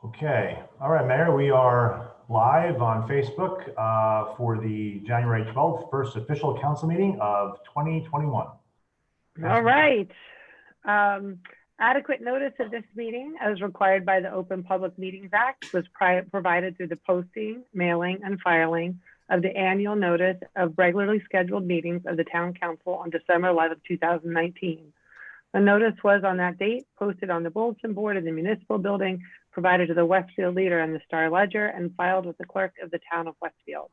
Okay, all right, Mayor, we are live on Facebook for the January 12th first official council meeting of 2021. All right. Adequate notice of this meeting, as required by the Open Public Meetings Act, was provided through the posting, mailing, and filing of the annual notice of regularly scheduled meetings of the Town Council on December 11, 2019. The notice was on that date posted on the bulletin board in the municipal building, provided to the Westfield Leader and the Star Ledger, and filed with the clerk of the town of Westfield.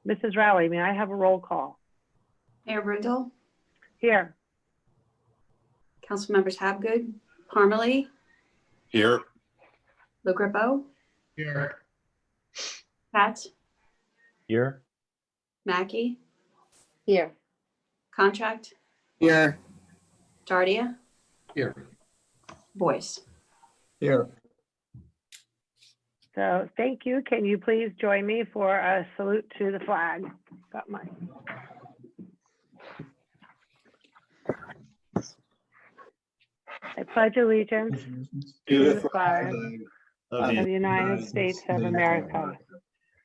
Mrs. Rowley, may I have a roll call? Mayor Brindle? Here. Council members Habgood, Parmalee? Here. LaGrippo? Here. Pat? Here. Mackey? Here. Contract? Here. Dardia? Here. Boyce? Here. So thank you. Can you please join me for a salute to the flag? Got mine. I pledge allegiance to the flag of the United States of America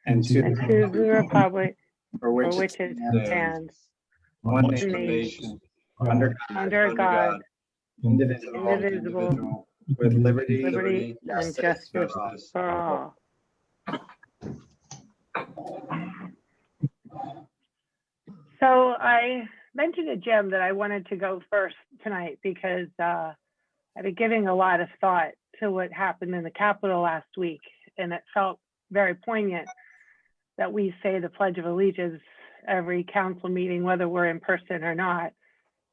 and to the republic for which it stands, one nation, under God, indivisible, with liberty and justice for all. So I mentioned to Jim that I wanted to go first tonight because I've been giving a lot of thought to what happened in the Capitol last week, and it felt very poignant that we say the Pledge of Allegiance every council meeting, whether we're in person or not,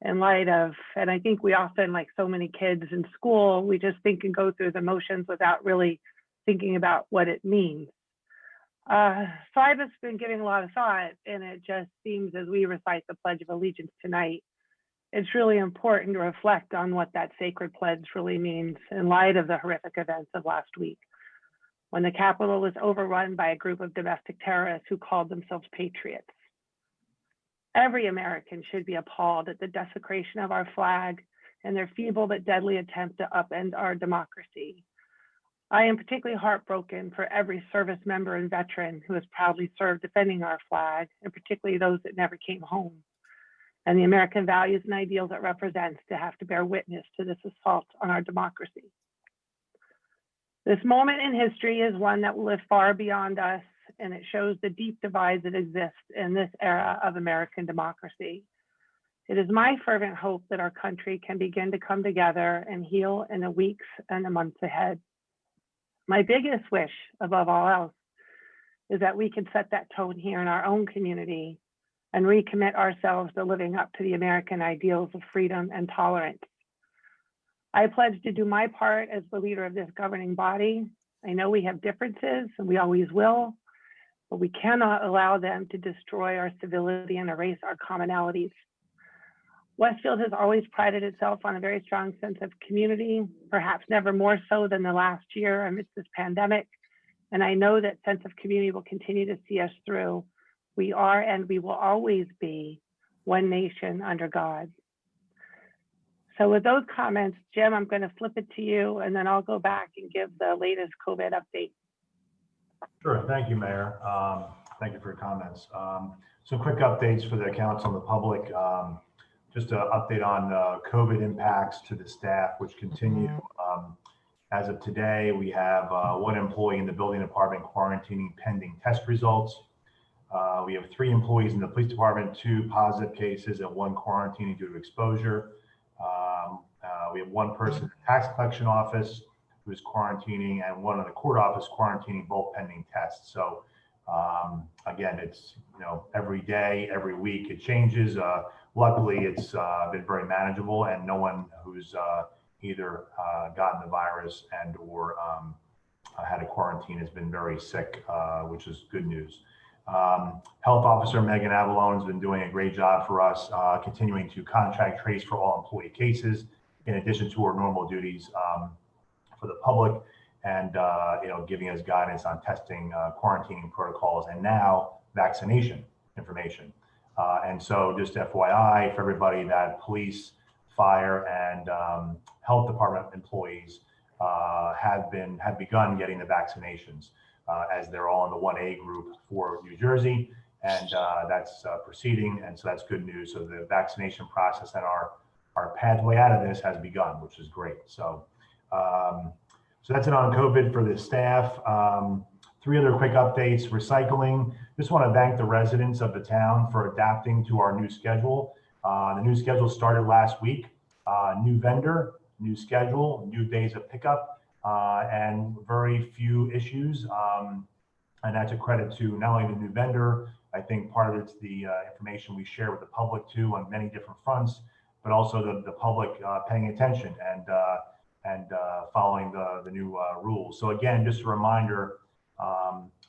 in light of, and I think we often, like so many kids in school, we just think and go through the motions without really thinking about what it means. So I've just been giving a lot of thought, and it just seems as we recite the Pledge of Allegiance tonight, it's really important to reflect on what that sacred pledge really means in light of the horrific events of last week, when the Capitol was overrun by a group of domestic terrorists who called themselves patriots. Every American should be appalled at the desecration of our flag and their feeble but deadly attempt to upend our democracy. I am particularly heartbroken for every service member and veteran who has proudly served defending our flag, and particularly those that never came home, and the American values and ideals it represents to have to bear witness to this assault on our democracy. This moment in history is one that will live far beyond us, and it shows the deep divides that exist in this era of American democracy. It is my fervent hope that our country can begin to come together and heal in the weeks and the months ahead. My biggest wish, above all else, is that we can set that tone here in our own community and recommit ourselves to living up to the American ideals of freedom and tolerance. I pledge to do my part as the leader of this governing body. I know we have differences, and we always will, but we cannot allow them to destroy our civility and erase our commonalities. Westfield has always prided itself on a very strong sense of community, perhaps never more so than the last year amidst this pandemic. And I know that sense of community will continue to see us through. We are and we will always be one nation under God. So with those comments, Jim, I'm going to flip it to you, and then I'll go back and give the latest COVID update. Sure, thank you, Mayor. Thank you for your comments. Some quick updates for the council and the public. Just an update on COVID impacts to the staff, which continue. As of today, we have one employee in the building department quarantining pending test results. We have 3 employees in the police department, 2 positive cases and 1 quarantining due to exposure. We have 1 person in the tax collection office who is quarantining, and 1 in the court office quarantining, both pending tests. So again, it's, every day, every week it changes. Luckily, it's been very manageable, and no one who's either gotten the virus and or had a quarantine has been very sick, which is good news. Health Officer Megan Avalone has been doing a great job for us, continuing to contact trace for all employee cases, in addition to her normal duties for the public, and giving us guidance on testing, quarantining protocols, and now vaccination information. And so just FYI for everybody, that police, fire, and health department employees have begun getting the vaccinations, as they're all in the 1A group for New Jersey, and that's proceeding, and so that's good news. So the vaccination process and our pathway out of this has begun, which is great. So so that's it on COVID for the staff. Three other quick updates. Recycling. Just want to thank the residents of the town for adapting to our new schedule. The new schedule started last week. New vendor, new schedule, new days of pickup, and very few issues. And that's a credit to not only the new vendor, I think part of it's the information we share with the public too on many different fronts, but also the public paying attention and following the new rules. So again, just a reminder,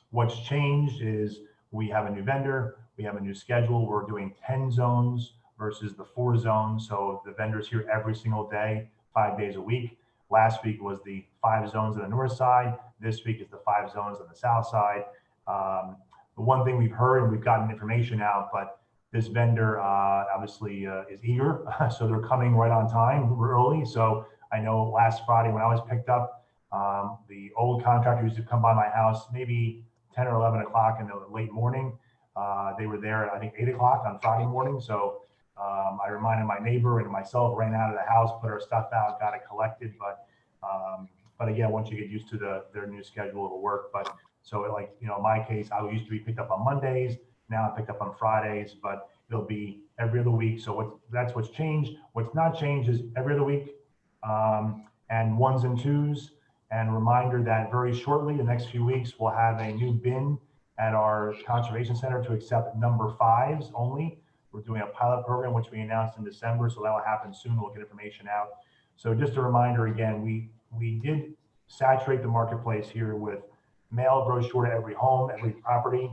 what's changed is we have a new vendor, we have a new schedule. We're doing 10 zones versus the 4 zones. So the vendor's here every single day, 5 days a week. Last week was the 5 zones on the north side. This week is the 5 zones on the south side. The one thing we've heard, and we've gotten information out, but this vendor obviously is eager. So they're coming right on time, early. So I know last Friday when I was picked up, the old contractor used to come by my house maybe 10 or 11 o'clock in the late morning. They were there at, I think, 8 o'clock on Friday morning. So I reminded my neighbor and myself, ran out of the house, put our stuff out, got it collected. But again, once you get used to their new schedule, it'll work. But so like, you know, in my case, I used to be picked up on Mondays. Now I'm picked up on Fridays, but it'll be every other week. So that's what's changed. What's not changed is every other week, and 1s and 2s. And reminder that very shortly, the next few weeks, we'll have a new bin at our conservation center to accept number 5s only. We're doing a pilot program, which we announced in December, so that will happen soon. We'll get information out. So just a reminder again, we did saturate the marketplace here with mail brochure to every home, every property,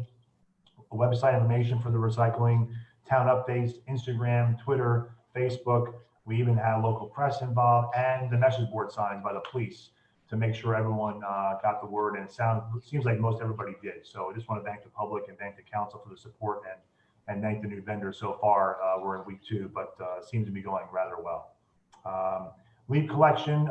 website information for the recycling, town updates, Instagram, Twitter, Facebook. We even had local press involved and the message board signs by the police to make sure everyone got the word. And it seems like most everybody did. So I just want to thank the public and thank the council for the support and thank the new vendor so far. We're in week 2, but seems to be going rather well. Leaf collection,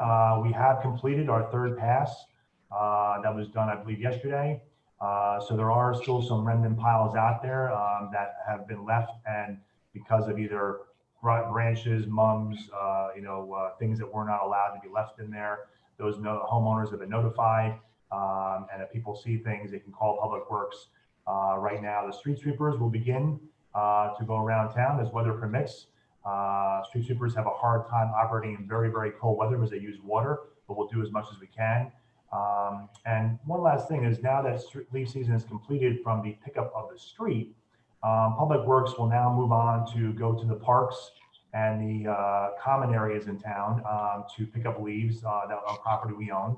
we have completed our 3rd pass. That was done, I believe, yesterday. So there are still some remnant piles out there that have been left, and because of either branches, mums, things that were not allowed to be left in there, those homeowners have been notified. And if people see things, they can call Public Works. Right now, the street sweepers will begin to go around town as weather permits. Street sweepers have a hard time operating in very, very cold weather because they use water, but we'll do as much as we can. And one last thing is, now that leaf season is completed from the pickup of the street, Public Works will now move on to go to the parks and the common areas in town to pick up leaves that on property we own.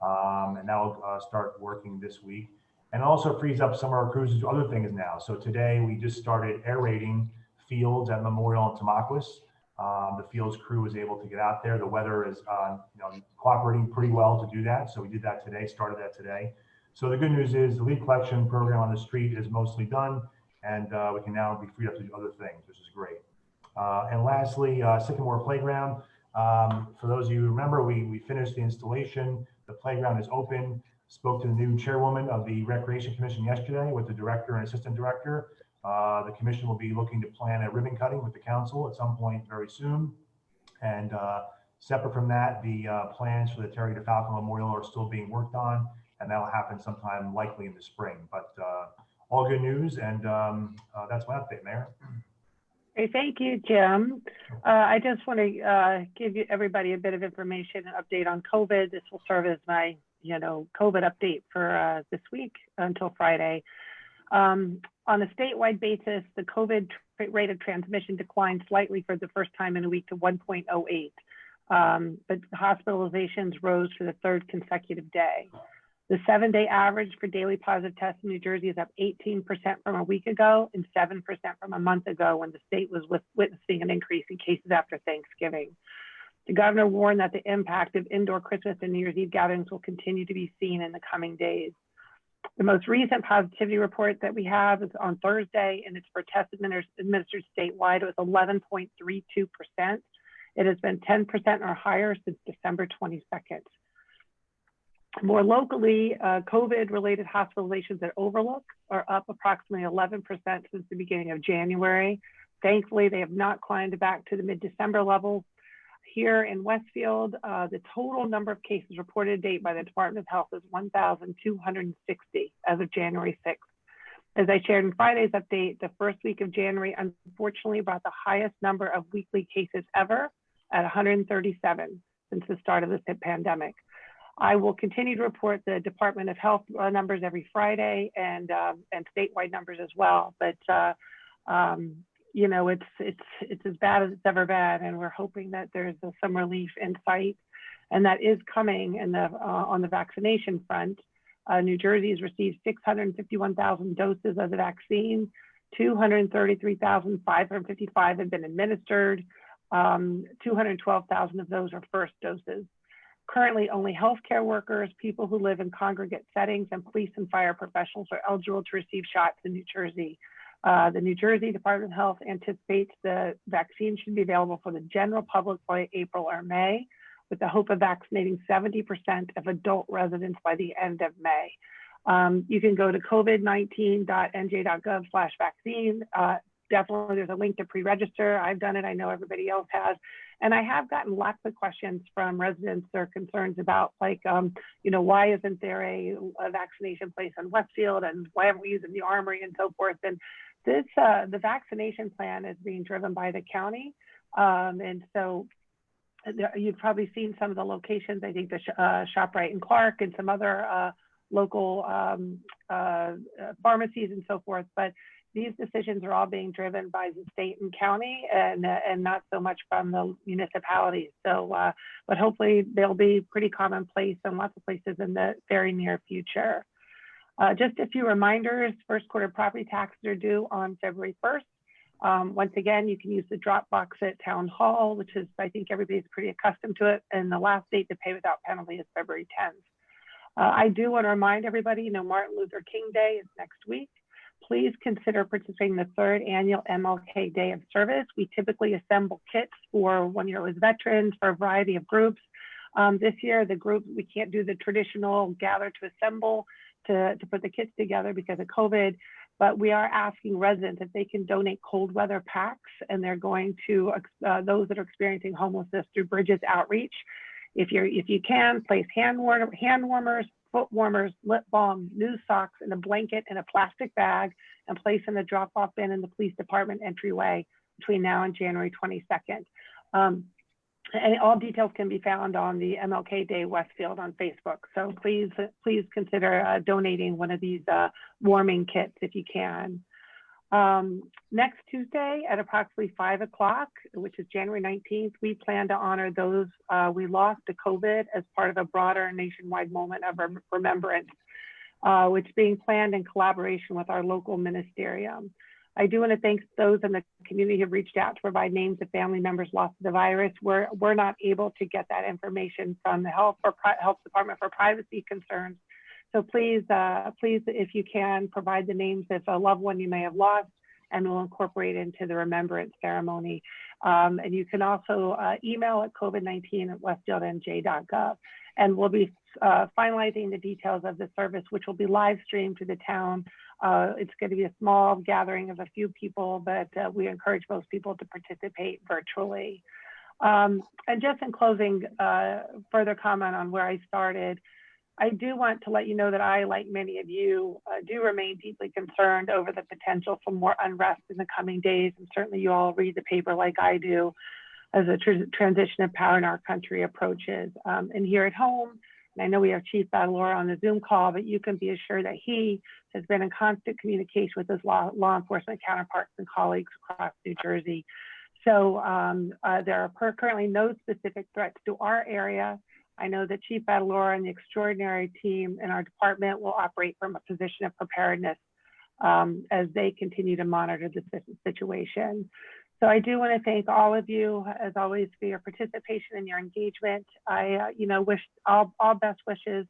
And that will start working this week. And also frees up some of our crews to do other things now. So today we just started aerating fields at Memorial and Tamaqua. The fields crew was able to get out there. The weather is cooperating pretty well to do that. So we did that today, started that today. So the good news is the leaf collection program on the street is mostly done, and we can now be freed up to do other things, which is great. And lastly, Sycamore Playground. For those of you who remember, we finished the installation. The playground is open. Spoke to the new chairwoman of the Recreation Commission yesterday with the director and assistant director. The commission will be looking to plan a ribbon cutting with the council at some point very soon. And separate from that, the plans for the Terry DeFalco Memorial are still being worked on, and that'll happen sometime likely in the spring. But all good news, and that's my update, Mayor. Hey, thank you, Jim. I just want to give everybody a bit of information and update on COVID. This will serve as my, COVID update for this week until Friday. On a statewide basis, the COVID rate of transmission declined slightly for the first time in a week to 1.08, but hospitalizations rose for the 3rd consecutive day. The 7-day average for daily positive tests in New Jersey is up 18% from a week ago and 7% from a month ago, when the state was witnessing an increase in cases after Thanksgiving. The governor warned that the impact of indoor Christmas and New Year's Eve gatherings will continue to be seen in the coming days. The most recent positivity report that we have is on Thursday, and it's for tests administered statewide. It was 11.32%. It has been 10% or higher since December 22nd. More locally, COVID-related hospitalizations at Overlook are up approximately 11% since the beginning of January. Thankfully, they have not climbed back to the mid-December levels. Here in Westfield, the total number of cases reported to date by the Department of Health is 1,260 as of January 6th. As I shared in Friday's update, the first week of January unfortunately brought the highest number of weekly cases ever at 137 since the start of this pandemic. I will continue to report the Department of Health numbers every Friday and statewide numbers as well. But you know, it's as bad as it's ever been, and we're hoping that there's some relief in sight, and that is coming in the on the vaccination front. New Jersey has received 651,000 doses of the vaccine. 233,555 have been administered. 212,000 of those are first doses. Currently, only healthcare workers, people who live in congregate settings, and police and fire professionals are eligible to receive shots in New Jersey. The New Jersey Department of Health anticipates the vaccine should be available for the general public by April or May, with the hope of vaccinating 70% of adult residents by the end of May. You can go to covid19.nj.gov/vaccine. Definitely, there's a link to pre-register. I've done it. I know everybody else has. And I have gotten lots of questions from residents or concerns about, like, you know, why isn't there a vaccination place in Westfield, and why aren't we using the Armory and so forth? And this, the vaccination plan is being driven by the county. And so you've probably seen some of the locations. I think the ShopRite and Clark and some other local pharmacies and so forth. But these decisions are all being driven by the state and county, and not so much from the municipalities. So, but hopefully they'll be pretty commonplace in lots of places in the very near future. Just a few reminders: first quarter property taxes are due on February 1st. Once again, you can use the drop box at Town Hall, which is, I think everybody's pretty accustomed to it. And the last date to pay without penalty is February 10th. I do want to remind everybody, you know, Martin Luther King Day is next week. Please consider participating in the 3rd annual MLK Day of Service. We typically assemble kits for 1 year with veterans for a variety of groups. This year, the group, we can't do the traditional gather to assemble to put the kits together because of COVID, but we are asking residents if they can donate cold weather packs, and they're going to those that are experiencing homelessness through Bridges Outreach. If you can, place hand warmers, foot warmers, lip balm, new socks, and a blanket in a plastic bag, and place in the drop-off bin in the police department entryway between now and January 22nd. And all details can be found on the MLK Day Westfield on Facebook. So please consider donating one of these warming kits if you can. Next Tuesday at approximately 5 o'clock, which is January 19th, we plan to honor those we lost to COVID as part of a broader nationwide moment of remembrance, which is being planned in collaboration with our local ministerium. I do want to thank those in the community who have reached out to provide names of family members lost to the virus. We're not able to get that information from the health department for privacy concerns. So please, if you can, provide the names of a loved one you may have lost, and we'll incorporate into the remembrance ceremony. And you can also email at covid19@westfieldnj.gov. And we'll be finalizing the details of the service, which will be live streamed to the town. It's going to be a small gathering of a few people, but we encourage most people to participate virtually. And just in closing, further comment on where I started, I do want to let you know that I, like many of you, do remain deeply concerned over the potential for more unrest in the coming days. And certainly you all read the paper like I do as a transition of power in our country approaches. And here at home, and I know we have Chief Badalora on the Zoom call, but you can be assured that he has been in constant communication with his law enforcement counterparts and colleagues across New Jersey. So there are currently no specific threats to our area. I know that Chief Badalora and the extraordinary team in our department will operate from a position of preparedness as they continue to monitor the situation. So I do want to thank all of you, as always, for your participation and your engagement. I, wish all best wishes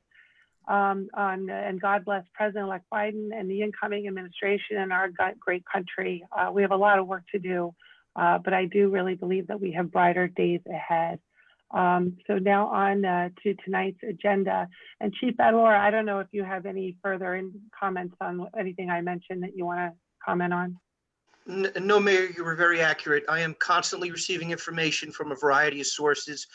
and God bless President-elect Biden and the incoming administration and our great country. We have a lot of work to do, but I do really believe that we have brighter days ahead. So now on to tonight's agenda. And Chief Adler, I don't know if you have any further comments on anything I mentioned that you want to comment on. No, Mayor, you were very accurate. I am constantly receiving information from a variety of sources,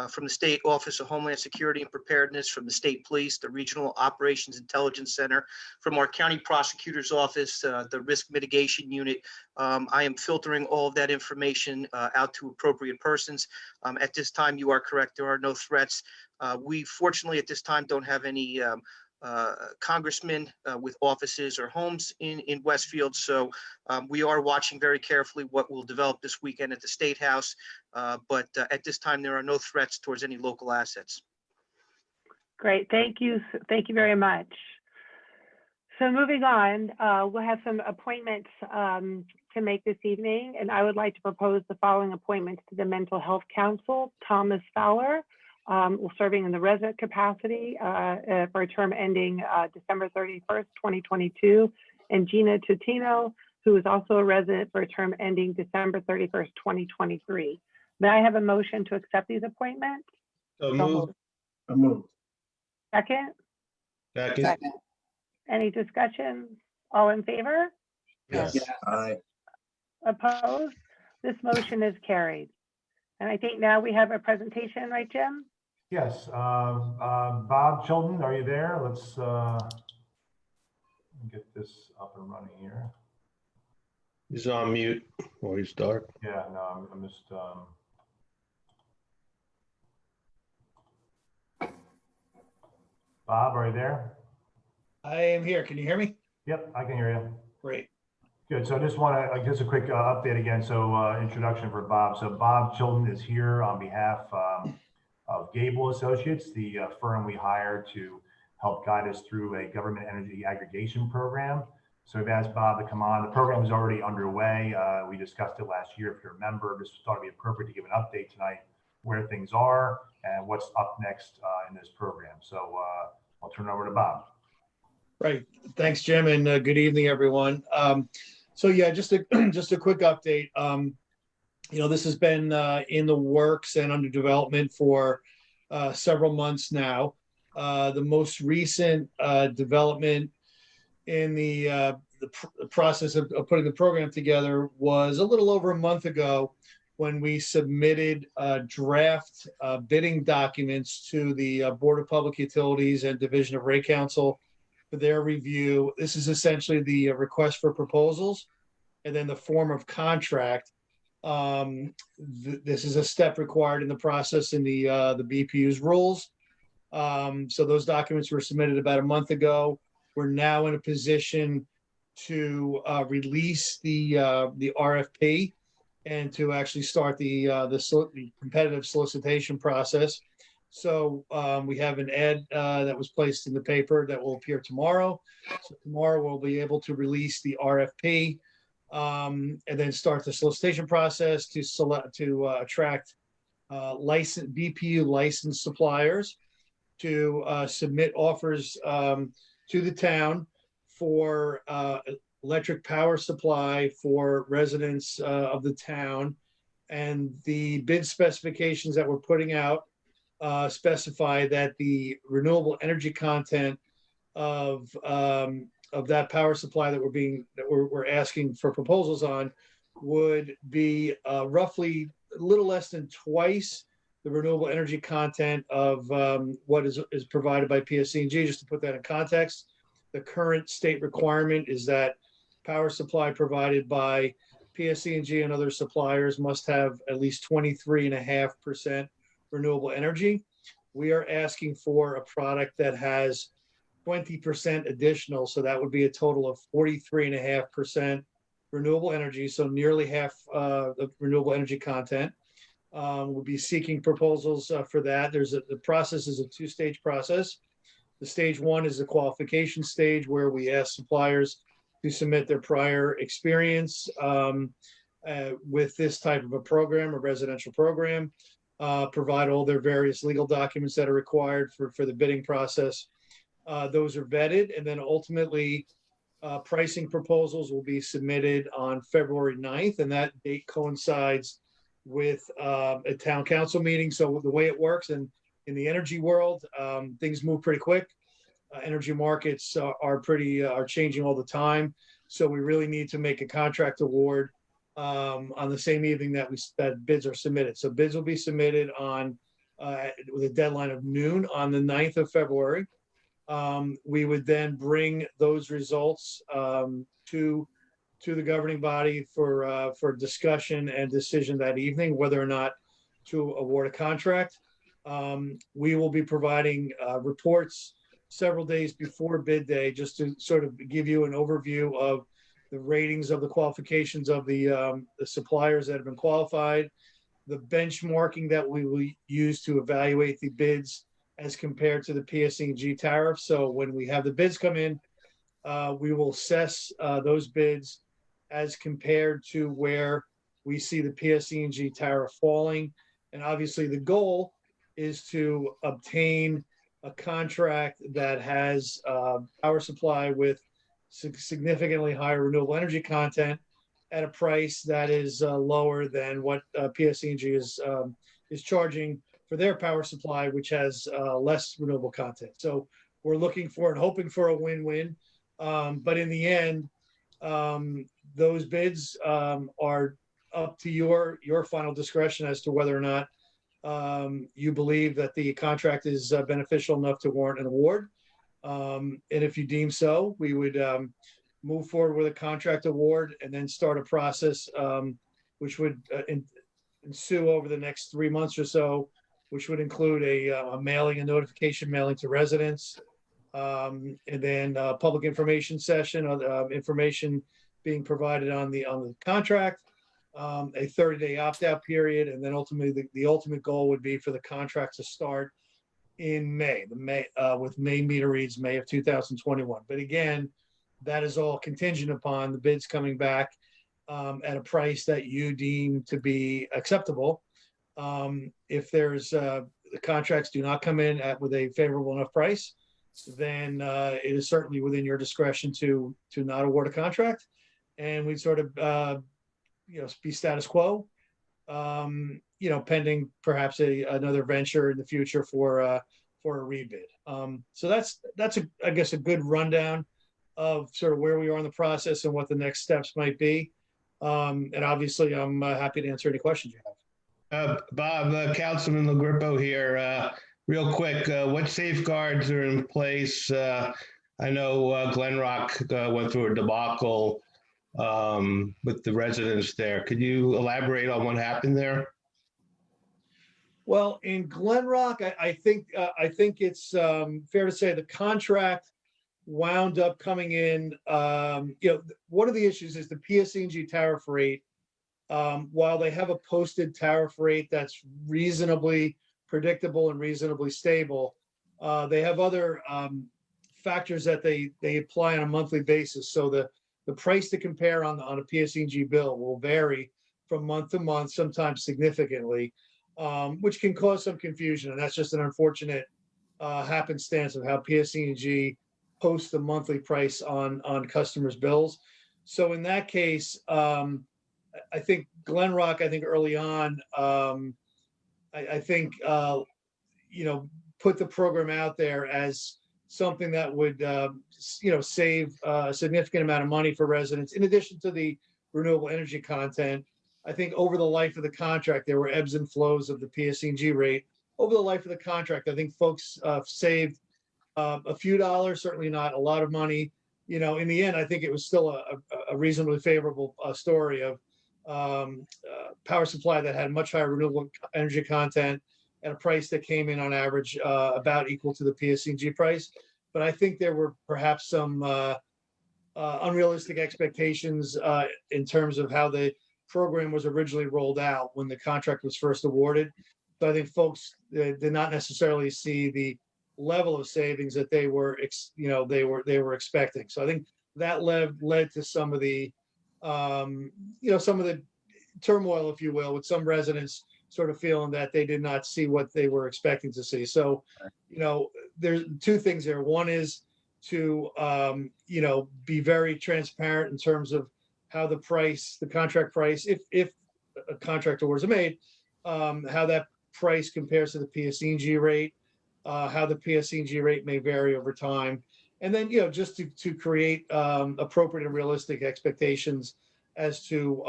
from the State Office of Homeland Security and Preparedness, from the State Police, the Regional Operations Intelligence Center, from our County Prosecutor's Office, the Risk Mitigation Unit. I am filtering all of that information out to appropriate persons. At this time, you are correct. There are no threats. We fortunately at this time don't have any congressmen with offices or homes in Westfield. So we are watching very carefully what will develop this weekend at the State House. But at this time, there are no threats towards any local assets. Great, thank you. Thank you very much. So moving on, we'll have some appointments to make this evening. And I would like to propose the following appointments to the Mental Health Council. Thomas Fowler, serving in the resident capacity for a term ending December 31st, 2022. And Gina Tutino, who is also a resident for a term ending December 31st, 2023. May I have a motion to accept these appointments? So moved. So moved. Second? Second. Any discussion? All in favor? Yes. Aye. Opposed? This motion is carried. And I think now we have a presentation, right, Jim? Yes, Bob Chilton, are you there? Let's get this up and running here. He's on mute or he's dark. Yeah, no, I'm just, Bob, are you there? I am here. Can you hear me? Yep, I can hear you. Great. Good. So I just want to just a quick update again. So introduction for Bob. So Bob Chilton is here on behalf of Gable Associates, the firm we hired to help guide us through a government energy aggregation program. So we've asked Bob to come on. The program is already underway. We discussed it last year, if you remember. Just thought it'd be appropriate to give an update tonight where things are and what's up next in this program. So I'll turn it over to Bob. Right. Thanks, Jim, and good evening, everyone. So yeah, just a quick update. This has been in the works and under development for several months now. The most recent development in the process of putting the program together was a little over a month ago when we submitted draft bidding documents to the Board of Public Utilities and Division of Rate Counsel for their review. This is essentially the request for proposals and then the form of contract. This is a step required in the process in the BPU's rules. So those documents were submitted about a month ago. We're now in a position to release the RFP and to actually start the competitive solicitation process. So we have an ad that was placed in the paper that will appear tomorrow. So tomorrow we'll be able to release the RFP and then start the solicitation process to attract BPU licensed suppliers to submit offers to the town for electric power supply for residents of the town. And the bid specifications that we're putting out specify that the renewable energy content of that power supply that we're asking for proposals on would be roughly a little less than twice the renewable energy content of what is provided by PSC&G. Just to put that in context, the current state requirement is that power supply provided by PSC&G and other suppliers must have at least 23.5% renewable energy. We are asking for a product that has 20% additional, so that would be a total of 43.5% renewable energy, so nearly half the renewable energy content. We'll be seeking proposals for that. The process is a two-stage process. The stage one is the qualification stage, where we ask suppliers to submit their prior experience with this type of a program, a residential program, provide all their various legal documents that are required for the bidding process. Those are vetted, and then ultimately pricing proposals will be submitted on February 9th, and that date coincides with a town council meeting. So the way it works in the energy world, things move pretty quick. Energy markets are changing all the time. So we really need to make a contract award on the same evening that bids are submitted. So bids will be submitted with a deadline of noon on the 9th of February. We would then bring those results to the governing body for discussion and decision that evening, whether or not to award a contract. We will be providing reports several days before bid day, just to sort of give you an overview of the ratings of the qualifications of the suppliers that have been qualified, the benchmarking that we will use to evaluate the bids as compared to the PSE&G tariff. So when we have the bids come in, we will assess those bids as compared to where we see the PSE&G tariff falling. And obviously the goal is to obtain a contract that has power supply with significantly higher renewable energy content at a price that is lower than what PSE&G is charging for their power supply, which has less renewable content. So we're looking for and hoping for a win-win. But in the end, those bids are up to your final discretion as to whether or not you believe that the contract is beneficial enough to warrant an award. And if you deem so, we would move forward with a contract award and then start a process which would ensue over the next 3 months or so, which would include a mailing, a notification mailing to residents, and then a public information session, information being provided on the contract, a 30-day opt-out period, and then ultimately the ultimate goal would be for the contract to start in May, with May meter reads May of 2021. But again, that is all contingent upon the bids coming back at a price that you deem to be acceptable. If the contracts do not come in with a favorable enough price, then it is certainly within your discretion to not award a contract, and we'd sort of be status quo, pending perhaps another venture in the future for a rebid. So that's I guess a good rundown of sort of where we are in the process and what the next steps might be. And obviously, I'm happy to answer any questions you have. Bob, Councilman LaGrippo here. Real quick, what safeguards are in place? I know Glen Rock went through a debacle with the residents there. Could you elaborate on what happened there? Well, in Glen Rock, I think it's fair to say the contract wound up coming in. One of the issues is the PSE&G tariff rate. While they have a posted tariff rate that's reasonably predictable and reasonably stable, they have other factors that they apply on a monthly basis. So the price to compare on a PSE&G bill will vary from month to month, sometimes significantly, which can cause some confusion. And that's just an unfortunate happenstance of how PSE&G posts the monthly price on customers' bills. So in that case, I think Glen Rock, early on, put the program out there as something that would, save a significant amount of money for residents. In addition to the renewable energy content, I think over the life of the contract, there were ebbs and flows of the PSE&G rate. Over the life of the contract, I think folks saved a few dollars, certainly not a lot of money. In the end, I think it was still a reasonably favorable story of power supply that had much higher renewable energy content at a price that came in on average about equal to the PSE&G price. But I think there were perhaps some unrealistic expectations in terms of how the program was originally rolled out when the contract was first awarded. So I think folks did not necessarily see the level of savings that they were expecting. So I think that led to some of the some of the turmoil, if you will, with some residents sort of feeling that they did not see what they were expecting to see. So, there's two things there. One is to, be very transparent in terms of how the contract price, if contract awards are made, how that price compares to the PSE&G rate, how the PSE&G rate may vary over time. And then, just to create appropriate and realistic expectations as to,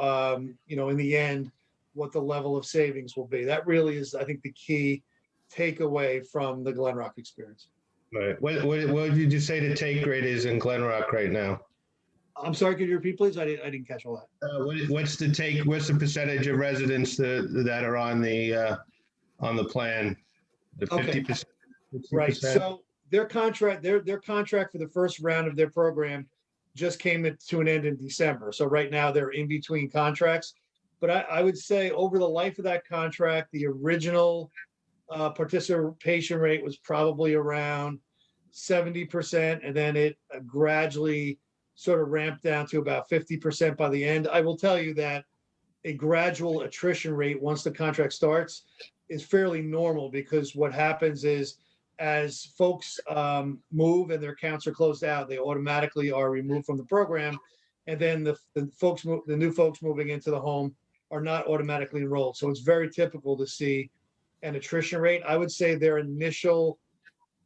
in the end, what the level of savings will be. That really is, I think, the key takeaway from the Glen Rock experience. Right. What did you say the take rate is in Glen Rock right now? I'm sorry, could you repeat, please? I didn't catch all that. What's the percentage of residents that are on the plan? The Okay. 50%? 60%? Right. So their contract for the first round of their program just came to an end in December. So right now they're in between contracts. But I would say over the life of that contract, the original participation rate was probably around 70%, and then it gradually sort of ramped down to about 50% by the end. I will tell you that a gradual attrition rate once the contract starts is fairly normal, because what happens is as folks move and their accounts are closed out, they automatically are removed from the program, and then the new folks moving into the home are not automatically enrolled. So it's very typical to see an attrition rate. I would say their initial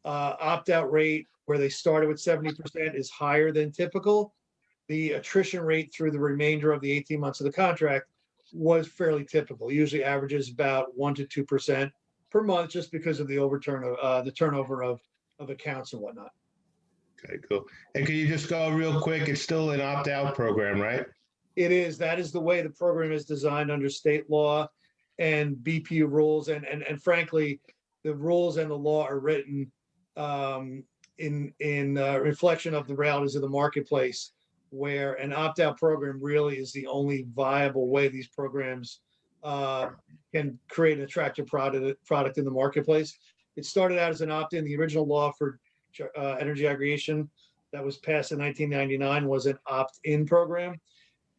opt-out rate, where they started with 70%, is higher than typical. The attrition rate through the remainder of the 18 months of the contract was fairly typical. Usually averages about 1% to 2% per month, just because of the turnover of accounts and whatnot. Okay, cool. And can you just go real quick? It's still an opt-out program, right? It is. That is the way the program is designed under state law and BPU rules. And frankly, the rules and the law are written in reflection of the realities of the marketplace, where an opt-out program really is the only viable way these programs can create an attractive product in the marketplace. It started out as an opt-in. The original law for energy aggregation that was passed in 1999 was an opt-in program,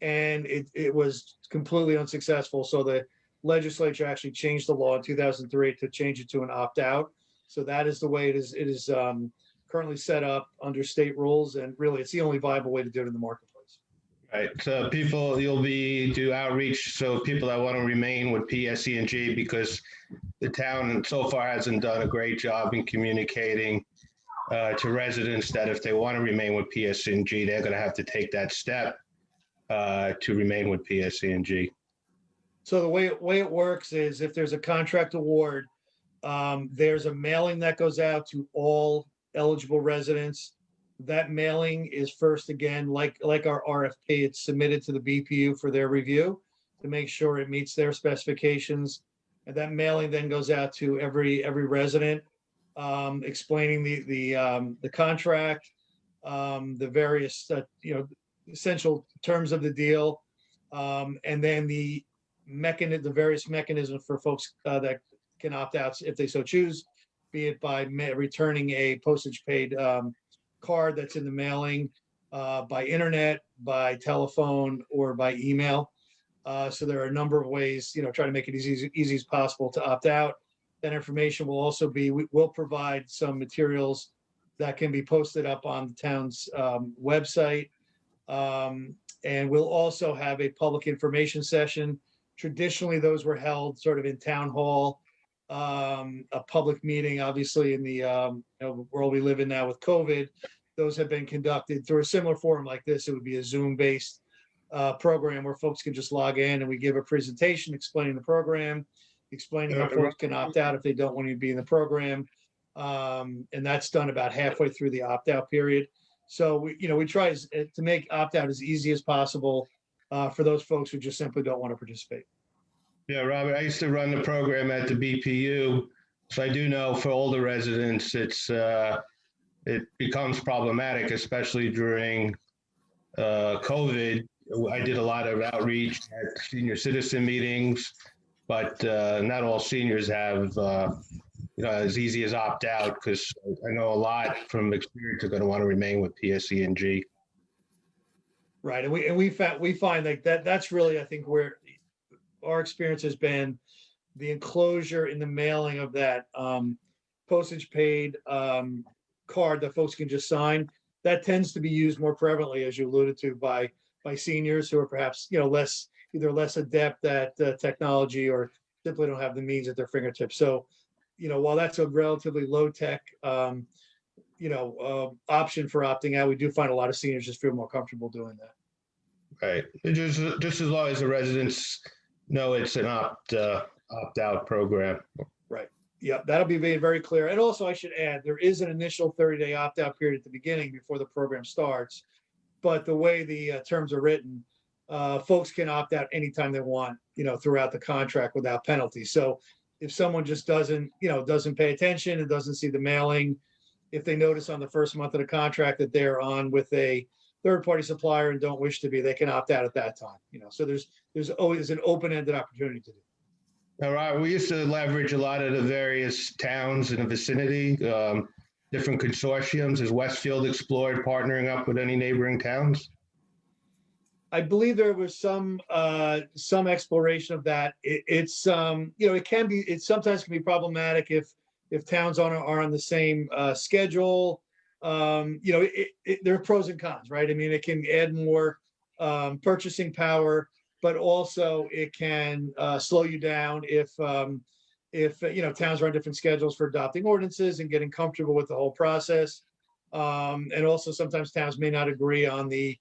and it was completely unsuccessful. So the legislature actually changed the law in 2003 to change it to an opt-out. So that is the way it is currently set up under state rules, and really it's the only viable way to do it in the marketplace. Right. So you'll do outreach. So people that want to remain with PSE&G, because the town so far hasn't done a great job in communicating to residents that if they want to remain with PSE&G, they're going to have to take that step to remain with PSE&G. So the way it works is, if there's a contract award, there's a mailing that goes out to all eligible residents. That mailing is first, again, like our RFP, it's submitted to the BPU for their review to make sure it meets their specifications. And that mailing then goes out to every resident, explaining the contract, the various essential terms of the deal, and then the various mechanisms for folks that can opt out if they so choose, be it by returning a postage paid card that's in the mailing, by internet, by telephone, or by email. So there are a number of ways, try to make it as easy as possible to opt out. That information will also we'll provide some materials that can be posted up on the town's website. And we'll also have a public information session. Traditionally, those were held sort of in town hall, a public meeting. Obviously, in the world we live in now with COVID, those have been conducted through a similar forum like this. It would be a Zoom-based program where folks can just log in, and we give a presentation explaining the program, explaining how folks can opt out if they don't want to be in the program. And that's done about halfway through the opt-out period. So we try to make opt-out as easy as possible for those folks who just simply don't want to participate. Yeah, Robert, I used to run the program at the BPU, so I do know for older residents, it becomes problematic, especially during COVID. I did a lot of outreach at senior citizen meetings, but not all seniors have as easy as opt out, because I know a lot from experience are going to want to remain with PSE&G. Right, and we find like that's really, I think, where our experience has been. The enclosure in the mailing of that postage paid card that folks can just sign, that tends to be used more prevalently, as you alluded to, by seniors who are perhaps less either less adept at technology or simply don't have the means at their fingertips. So, while that's a relatively low tech, option for opting out, we do find a lot of seniors just feel more comfortable doing that. Right. Just as long as the residents know it's an opt-out program. Right. Yeah, that'll be made very clear. And also, I should add, there is an initial 30-day opt-out period at the beginning before the program starts. But the way the terms are written, folks can opt out anytime they want, throughout the contract without penalty. So if someone just doesn't pay attention and doesn't see the mailing, if they notice on the first month of the contract that they're on with a third-party supplier and don't wish to be, they can opt out at that time. So there's always an open-ended opportunity to do. All right. We used to leverage a lot of the various towns in the vicinity, different consortiums. Has Westfield explored partnering up with any neighboring towns? I believe there was some exploration of that. It sometimes can be problematic if towns are on the same schedule. There are pros and cons, right? I mean, it can add more purchasing power, but also it can slow you down if towns are on different schedules for adopting ordinances and getting comfortable with the whole process. And also sometimes towns may not agree on the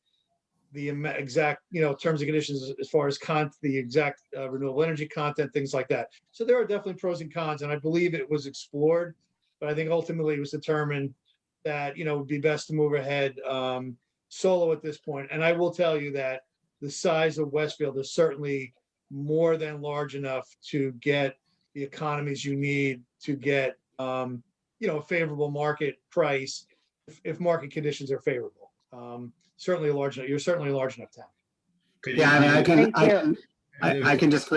exact terms and conditions as far as the exact renewable energy content, things like that. So there are definitely pros and cons, and I believe it was explored, but I think ultimately it was determined that it would be best to move ahead solo at this point. And I will tell you that the size of Westfield is certainly more than large enough to get the economies you need to get a favorable market price if market conditions are favorable. You're certainly a large enough town. Yeah, I mean, I can just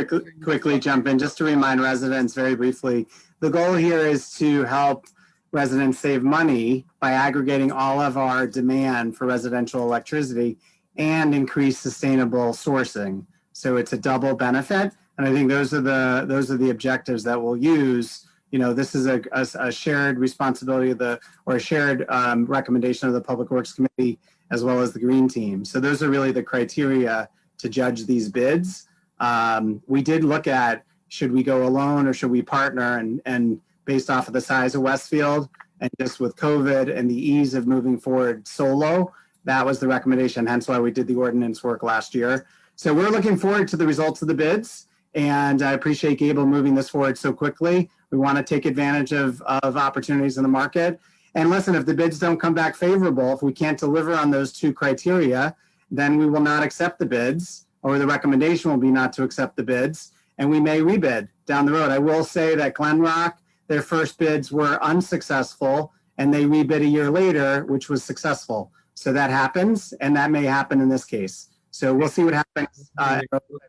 quickly jump in just to remind residents very briefly. The goal here is to help residents save money by aggregating all of our demand for residential electricity and increase sustainable sourcing. So it's a double benefit, and I think those are the objectives that we'll use. This is a shared responsibility of a shared recommendation of the Public Works Committee as well as the Green Team. So those are really the criteria to judge these bids. We did look at, should we go alone or should we partner, and based off of the size of Westfield and just with COVID and the ease of moving forward solo, that was the recommendation, hence why we did the ordinance work last year. So we're looking forward to the results of the bids, and I appreciate Gable moving this forward so quickly. We want to take advantage of opportunities in the market. And listen, if the bids don't come back favorable, if we can't deliver on those two criteria, then we will not accept the bids, or the recommendation will be not to accept the bids, and we may rebid down the road. I will say that Glenrock, their first bids were unsuccessful, and they rebid a year later, which was successful. So that happens, and that may happen in this case. So we'll see what happens.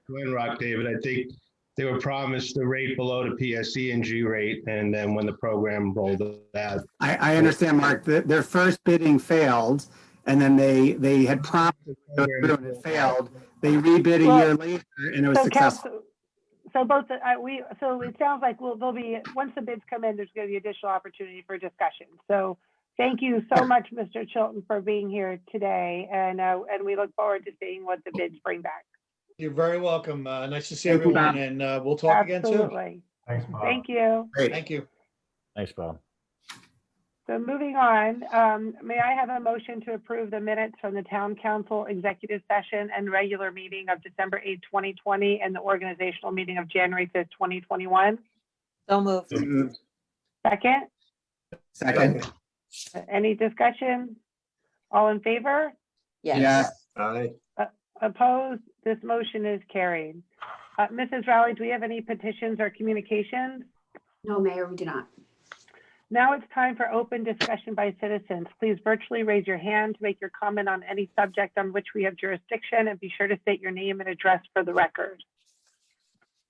Glenrock, David, I think they were promised the rate below the PSE&G rate, and then when the program rolled out. I understand, Mark. Their first bidding failed, and then they had promised to go through and it failed. They rebid a year later, and it was successful. So it sounds like there'll be, once the bids come in, there's going to be additional opportunity for discussion. So thank you so much, Mr. Chilton, for being here today, and we look forward to seeing what the bids bring back. You're very welcome. Nice to see everyone, and we'll talk again soon. Absolutely. Thanks, Bob. Thank you. Great. Thank you. Thanks, Bob. So moving on, may I have a motion to approve the minutes from the Town Council Executive Session and regular meeting of December 8, 2020, and the organizational meeting of January 5th, 2021? So moved. Second? Second. Any discussion? All in favor? Yes. Aye. Opposed? This motion is carried. Mrs. Rowley, do we have any petitions or communications? No, Mayor, we do not. Now it's time for open discussion by citizens. Please virtually raise your hand to make your comment on any subject on which we have jurisdiction, and be sure to state your name and address for the record.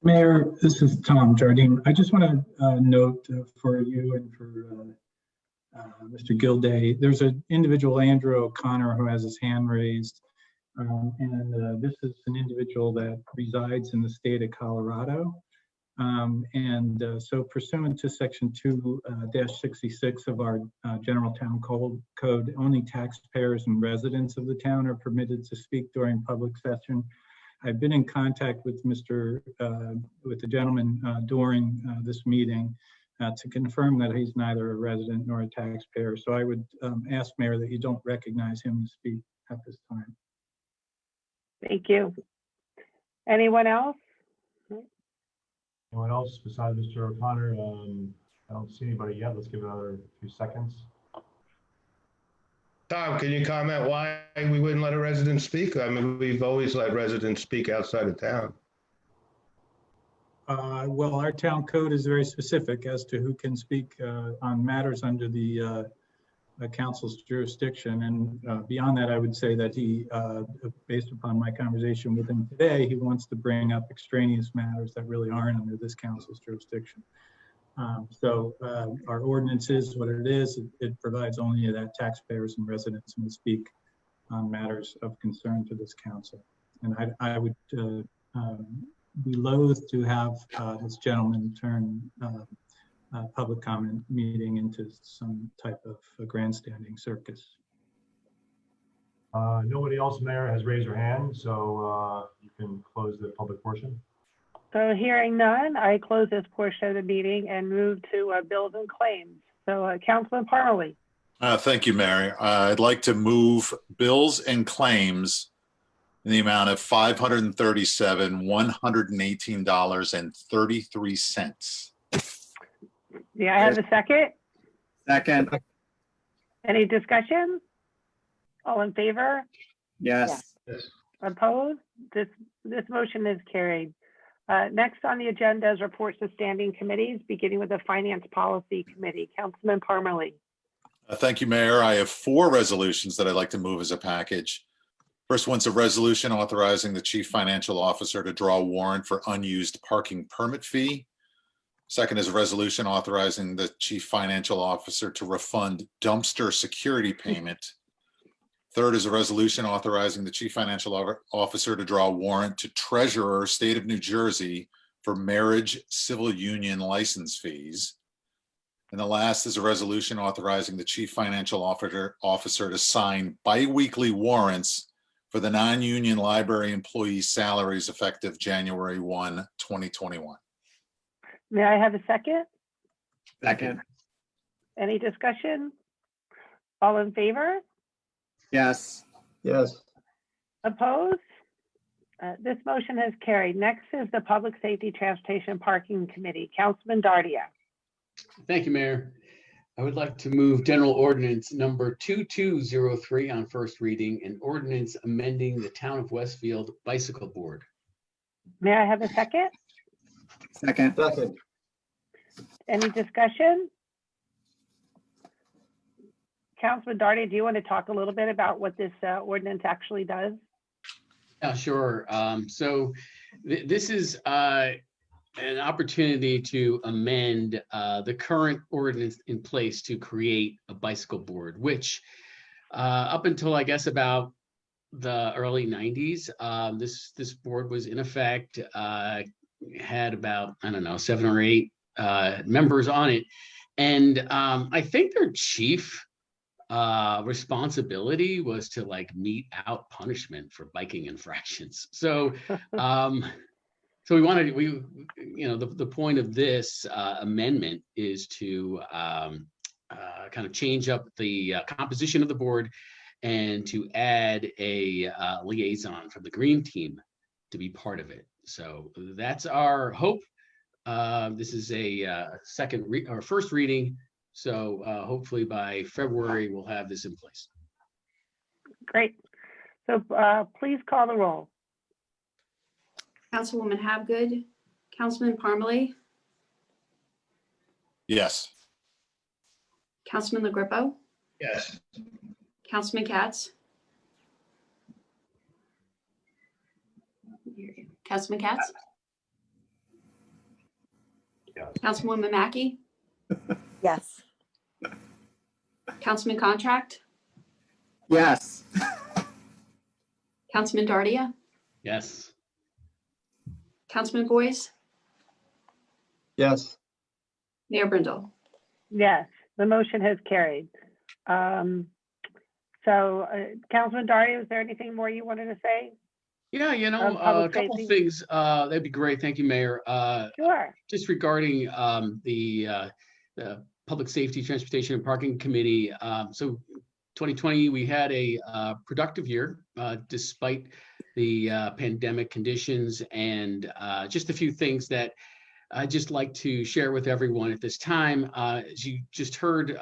Mayor, this is Tom Jardine. I just want to note for you and for Mr. Gilday, there's an individual, Andrew O'Connor, who has his hand raised. This is an individual that resides in the state of Colorado. So pursuant to section 2-66 of our general town code, only taxpayers and residents of the town are permitted to speak during public session. I've been in contact with with the gentleman during this meeting to confirm that he's neither a resident nor a taxpayer. So I would ask, Mayor, that you don't recognize him to speak at this time. Thank you. Anyone else? Anyone else besides Mr. O'Connor? I don't see anybody yet. Let's give it another few seconds. Tom, can you comment why we wouldn't let a resident speak? I mean, we've always let residents speak outside of town. Well, our town code is very specific as to who can speak on matters under the council's jurisdiction. And beyond that, I would say that he, based upon my conversation with him today, he wants to bring up extraneous matters that really aren't under this council's jurisdiction. So our ordinance is what it is. It provides only that taxpayers and residents may speak on matters of concern to this council. And I would be loath to have this gentleman turn public comment meeting into some type of a grandstanding circus. Nobody else, Mayor, has raised their hand, so you can close the public portion. So hearing none, I close this portion of the meeting and move to bills and claims. So Councilman Parmalee. Thank you, Mary. I'd like to move bills and claims in the amount of $537,118.33. Yeah, I have a second. Second. Any discussion? All in favor? Yes. Opposed? This motion is carried. Next on the agenda is reports to standing committees, beginning with the Finance Policy Committee. Councilman Parmalee. Thank you, Mayor. I have 4 resolutions that I'd like to move as a package. First one's a resolution authorizing the Chief Financial Officer to draw a warrant for unused parking permit fee. Second is a resolution authorizing the Chief Financial Officer to refund dumpster security payment. Third is a resolution authorizing the Chief Financial Officer to draw a warrant to Treasurer, State of New Jersey, for marriage civil union license fees. And the last is a resolution authorizing the Chief Financial Officer to sign biweekly warrants for the non-union library employees' salaries effective January 1, 2021. May I have a second? Second. Any discussion? All in favor? Yes. Yes. Opposed? This motion has carried. Next is the Public Safety Transportation Parking Committee. Councilman Dardia. Thank you, Mayor. I would like to move General Ordinance number 2203 on first reading, and ordinance amending the Town of Westfield Bicycle Board. May I have a second? Second. Second. Any discussion? Councilman Dardia, do you want to talk a little bit about what this ordinance actually does? Yeah, sure. So this is an opportunity to amend the current ordinance in place to create a bicycle board, which up until I guess about the early 90s, this board was in effect, had about, I don't know, 7 or 8 members on it. And I think their chief responsibility was to like mete out punishment for biking infractions. So so the point of this amendment is to kind of change up the composition of the board and to add a liaison from the green team to be part of it. So that's our hope. This is a first reading. So hopefully by February, we'll have this in place. Great. So please call the roll. Councilwoman Habgood, Councilman Parmalee, Yes. Councilman LaGrippo, Yes. Councilman Katz. Councilman Katz, Yes. Councilwoman Mackey, Yes. Councilman Contract, Yes. Councilman Dardia, Yes. Councilman Boyce, Yes. Mayor Brindle. Yes, the motion has carried. Councilman Dardia, is there anything more you wanted to say? Yeah, a public couple safety? things, that'd be great. Thank you, Mayor. Sure. Just regarding the Public Safety, Transportation and Parking Committee. So 2020, we had a productive year despite the pandemic conditions, and just a few things that I'd just like to share with everyone at this time. As you just heard,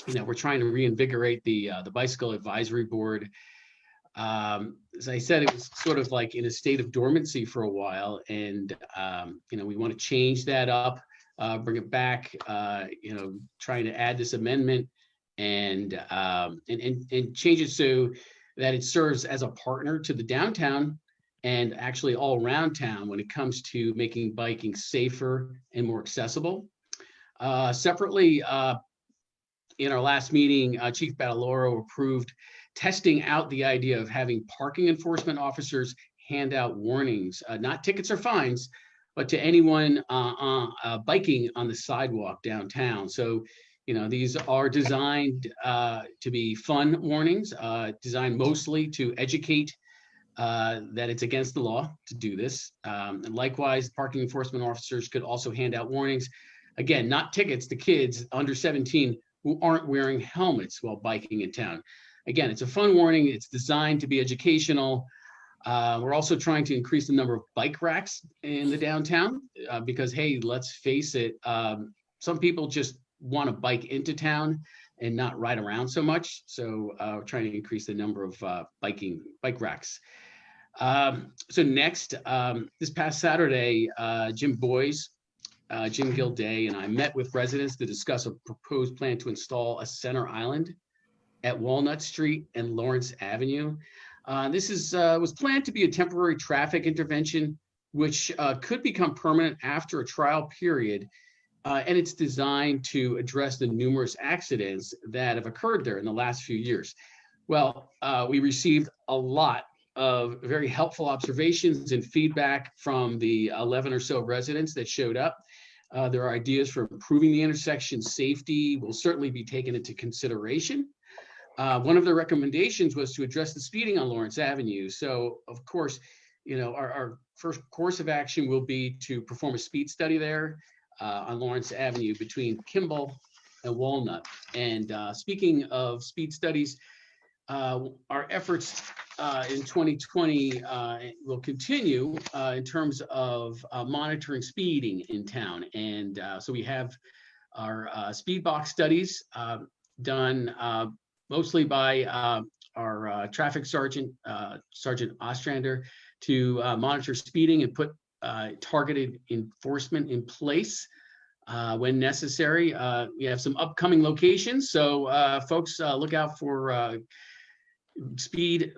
we're trying to reinvigorate the Bicycle Advisory Board. As I said, it was sort of like in a state of dormancy for a while, and we want to change that up, bring it back. Trying to add this amendment and change it so that it serves as a partner to the downtown and actually all around town when it comes to making biking safer and more accessible. Separately, in our last meeting, Chief Bataloro approved testing out the idea of having parking enforcement officers hand out warnings, not tickets or fines, but to anyone biking on the sidewalk downtown. So, these are designed to be fun warnings, designed mostly to educate that it's against the law to do this. And likewise, parking enforcement officers could also hand out warnings. Again, not tickets to kids under 17 who aren't wearing helmets while biking in town. Again, it's a fun warning. It's designed to be educational. We're also trying to increase the number of bike racks in the downtown because, hey, let's face it, some people just want to bike into town and not ride around so much. So we're trying to increase the number of bike racks. So next, this past Saturday, Jim Boyes, Jim Gilday, and I met with residents to discuss a proposed plan to install a center island at Walnut Street and Lawrence Avenue. This was planned to be a temporary traffic intervention, which could become permanent after a trial period. And it's designed to address the numerous accidents that have occurred there in the last few years. Well, we received a lot of very helpful observations and feedback from the 11 or so residents that showed up. There are ideas for improving the intersection safety will certainly be taken into consideration. One of the recommendations was to address the speeding on Lawrence Avenue. So, of course, our first course of action will be to perform a speed study there on Lawrence Avenue between Kimball and Walnut. And speaking of speed studies, our efforts in 2020 will continue in terms of monitoring speeding in town. And so we have our speed box studies done mostly by our traffic sergeant, Sergeant Ostrander, to monitor speeding and put targeted enforcement in place when necessary. We have some upcoming locations, so folks look out for speed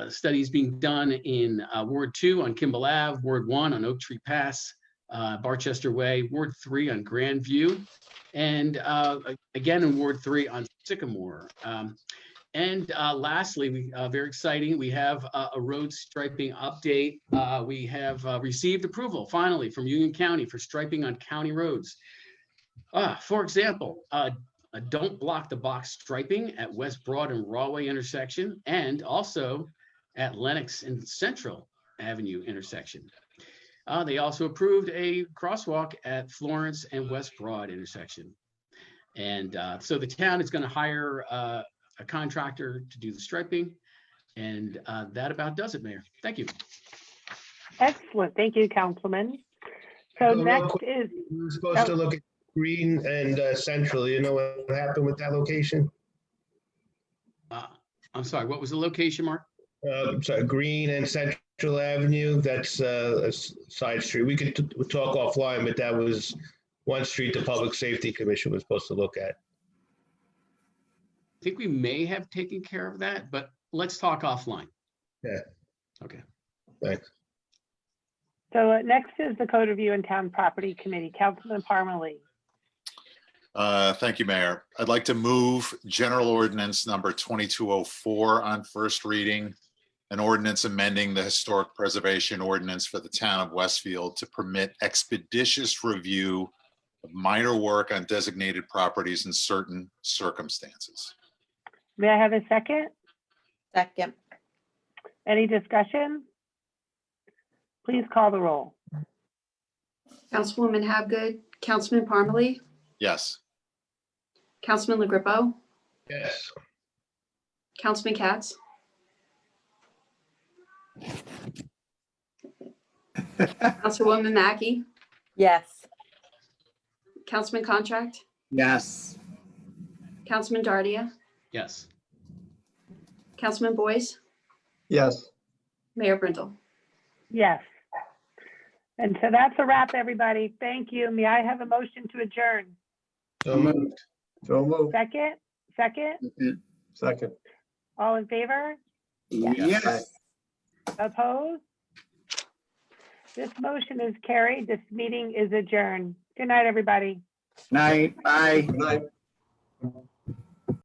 studies being done in Ward 2 on Kimball Ave, Ward 1 on Oak Tree Pass, Barchester Way, Ward 3 on Grandview, and again in Ward 3 on Sycamore. And lastly, very exciting, we have a road striping update. We have received approval finally from Union County for striping on county roads. For example, don't block the box striping at West Broad and Rawway intersection, and also at Lenox and Central Avenue intersection. They also approved a crosswalk at Florence and West Broad intersection. And so the town is going to hire a contractor to do the striping, and that about does it, Mayor. Thank you. Excellent. Thank you, Councilman. So next is. We're supposed to look at Green and Central. You know what happened with that location? I'm sorry, what was the location, Mark? Sorry, Green and Central Avenue. That's a side street. We could talk offline, but that was one street the Public Safety Commission was supposed to look at. I think we may have taken care of that, but let's talk offline. Yeah. Okay. Thanks. So next is the Code Review and Town Property Committee. Councilman Parmalee. Thank you, Mayor. I'd like to move General Ordinance number 2204 on first reading, an ordinance amending the Historic Preservation Ordinance for the town of Westfield to permit expeditious review of minor work on designated properties in certain circumstances. May I have a second? Second. Any discussion? Please call the roll. Councilwoman Habgood, Councilman Parmalee, Yes. Councilman LaGrepo, Yes. Councilman Katz, Councilwoman Mackey, Yes. Councilman Contract, Yes. Councilman Dardia, Yes. Councilman Boyce, Yes. Mayor Brindle. Yes. And so that's a wrap, everybody. Thank you. May I have a motion to adjourn? So moved. So moved. Second? Second. All in favor? Yes. Opposed? This motion is carried. This meeting is adjourned. Good night, everybody. Night, bye. Good night.